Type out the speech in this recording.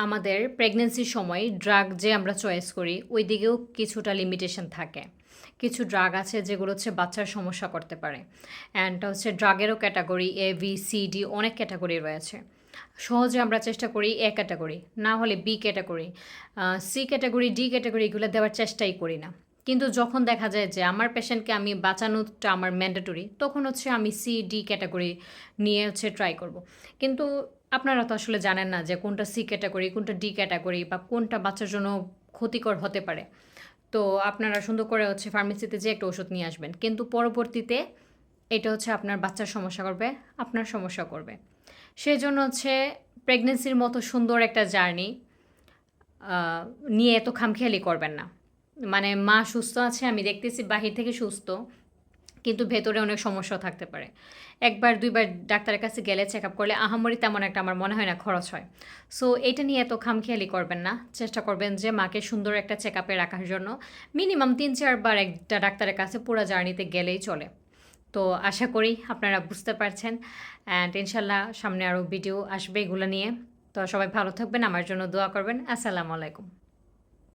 আমাদের প্রেগন্যান্সির সময় ড্রাগ যে আমরা চয়েস করি ওই দিকেও কিছুটা লিমিটেশন থাকে। কিছু ড্রাগ আছে যেগুলো হচ্ছে বাচ্চার সমস্যা করতে পারে। অ্যান্ড হচ্ছে ড্রাগেরও category A B C D অনেক ক্যাটাগরি রয়েছে। সহজে আমরা চেষ্টা করি এ ক্যাটাগরি, না হলে B category, C category, D category এগুলো দেওয়ার চেষ্টাই করি না। কিন্তু যখন দেখা যায় যে আমার পেশেন্টকে আমি বাঁচানোটা আমার ম্যান্ডেটরি, তখন হচ্ছে আমি সি ডি ক্যাটাগরি নিয়ে হচ্ছে ট্রাই করব। কিন্তু আপনারা তো আসলে জানেন না যে কোনটা সি ক্যাটাগরি, কোনটা ডি ক্যাটাগরি বা কোনটা বাচ্চার জন্য ক্ষতিকর হতে পারে। তো আপনারা সুন্দর করে হচ্ছে ফার্মেসিতে যেয়ে একটা ওষুধ নিয়ে আসবেন, কিন্তু পরবর্তীতে এটা হচ্ছে আপনার বাচ্চার সমস্যা করবে, আপনার সমস্যা করবে। সেই জন্য হচ্ছে প্রেগনেন্সির মতো সুন্দর একটা জার্নি নিয়ে এত খামখেয়ালি করবেন না। মানে মা সুস্থ আছে, আমি দেখতেছি বাহির থেকে সুস্থ, কিন্তু ভেতরে অনেক সমস্যাও থাকতে পারে। একবার দুইবার ডাক্তারের কাছে গেলে চেক আপ করলে আহামরি তেমন একটা আমার মনে হয় না খরচ হয়। সো এটা নিয়ে এত খামখেয়ালি করবেন না। চেষ্টা করবেন যে মাকে সুন্দর একটা চেক আপে রাখার জন্য মিনিমাম ৩-৪ বার একটা ডাক্তারের কাছে পুরো জার্নিতে গেলেই চলে। তো আশা করি আপনারা বুঝতে পারছেন। অ্যান্ড ইনশাল্লাহ সামনে আরও ভিডিও আসবে এগুলো নিয়ে। তো সবাই ভালো থাকবেন, আমার জন্য দোয়া করবেন। আসসালামু আলাইকুম।